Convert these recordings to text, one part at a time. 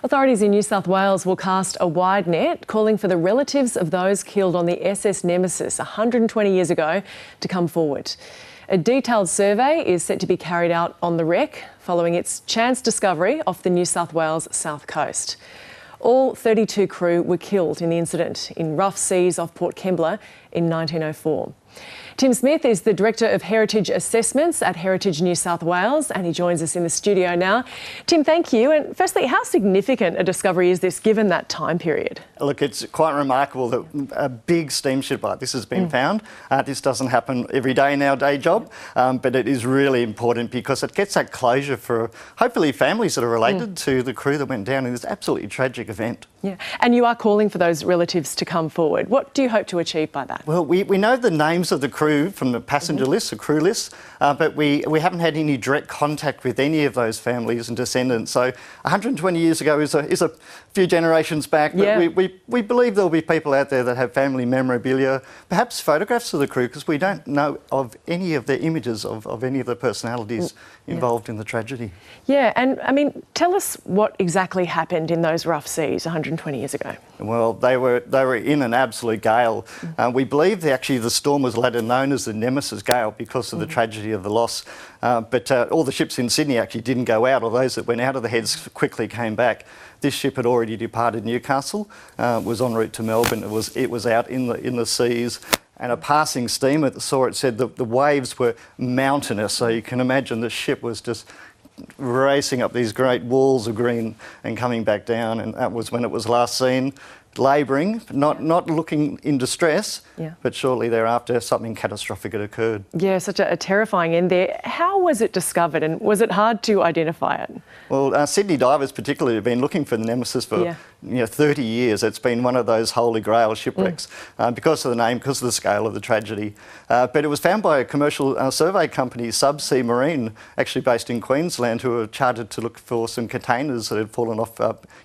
Authorities in New South Wales will cast a wide net, calling for the relatives of those killed on the SS Nemesis 120 years ago to come forward. A detailed survey is set to be carried out on the wreck following its chance discovery off the New South Wales south coast. All 32 crew were killed in the incident in rough seas off Port Kembla in 1904. Tim Smith is the Director of Heritage Assessments at Heritage New South Wales, and he joins us in the studio now. Tim, thank you. And firstly, how significant a discovery is this given that time period? Look, it's quite remarkable that a big steamship like this has been found. This doesn't happen every day in our day job, but it is really important because it gets that closure for hopefully families that are related to the crew that went down in this absolutely tragic event. Yeah, and you are calling for those relatives to come forward. What do you hope to achieve by that? Well, we know the names of the crew from the passenger list, the crew list, but we haven't had any direct contact with any of those families and descendants. So 120 years ago is a few generations back, but we believe there'll be people out there that have family memorabilia, perhaps photographs of the crew, because we don't know of any of the images of any of the personalities involved in the tragedy. Yeah, and I mean, tell us what exactly happened in those rough seas 120 years ago. Well, they were in an absolute gale. We believe actually the storm was later known as the Nemesis gale because of the tragedy of the loss. But all the ships in Sydney actually didn't go out, or those that went out of the heads quickly came back. This ship had already departed Newcastle, was en route to Melbourne. It was out in the seas. And a passing steamer that saw it said that the waves were mountainous, so you can imagine the ship was just racing up these great walls of green and coming back down, and that was when it was last seen, labouring, not looking in distress, but shortly thereafter something catastrophic had occurred. Yeah, such a terrifying end there. How was it discovered, and was it hard to identify it? Well, Sydney divers particularly have been looking for the Nemesis for 30 years. It's been one of those holy grail shipwrecks because of the name, because of the scale of the tragedy. But it was found by a commercial survey company, Subsea Marine, actually based in Queensland, who were chartered to look for some containers that had fallen off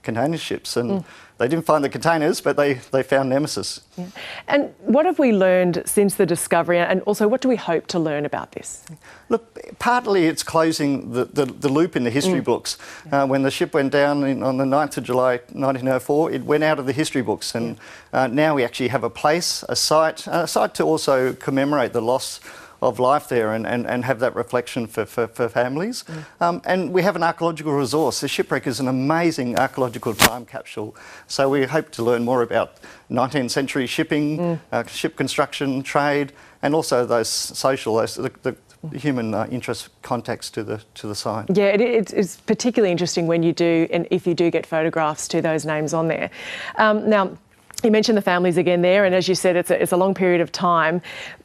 container ships. And they didn't find the containers, but they found Nemesis. Yeah. And what have we learned since the discovery, and also what do we hope to learn about this? Look, partly it's closing the loop in the history books. When the ship went down on the 9th of July 1904, it went out of the history books, and now we actually have a place, a site to also commemorate the loss of life there and have that reflection for families. And we have an archaeological resource. The shipwreck is an amazing archaeological time capsule. So we hope to learn more about 19th century shipping, ship construction, trade, and also those social, the human interest contacts to the site. Yeah, it's particularly interesting when you do, and if you do get photographs to those names on there. Now, you mentioned the families again there, and as you said, it's a long period of time.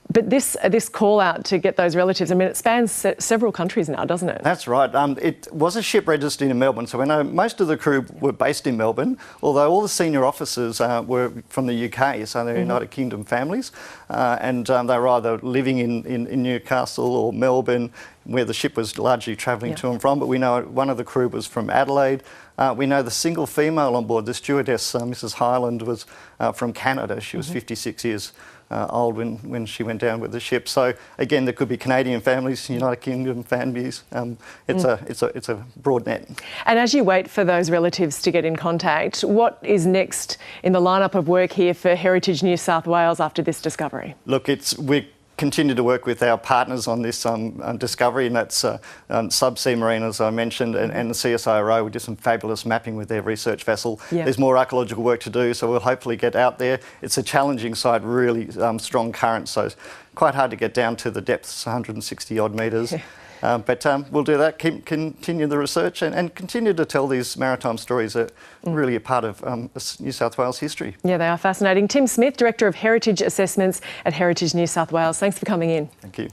But this call out to get those relatives, I mean, it spans several countries now, doesn't it? That's right. It was a ship registered in Melbourne, so we know most of the crew were based in Melbourne, although all the senior officers were from the UK, so they're United Kingdom families, and they were either living in Newcastle or Melbourne, where the ship was largely travelling to and from. But we know one of the crew was from Adelaide. We know the single female on board, the stewardess, Mrs. Hyland, was from Canada. She was 56 years old when she went down with the ship. So again, there could be Canadian families, United Kingdom families. It's a broad net. And as you wait for those relatives to get in contact, what is next in the lineup of work here for Heritage New South Wales after this discovery? Look, we continue to work with our partners on this discovery, and that's Subsea Marine, as I mentioned, and the CSIRO. We did some fabulous mapping with their research vessel. There's more archaeological work to do, so we'll hopefully get out there. It's a challenging site, really strong currents, so it's quite hard to get down to the depths, 160 odd metres. But we'll do that, continue the research and continue to tell these maritime stories that are really a part of New South Wales history. Yeah, they are fascinating. Tim Smith, Director of Heritage Assessments at Heritage New South Wales. Thanks for coming in. Thank you.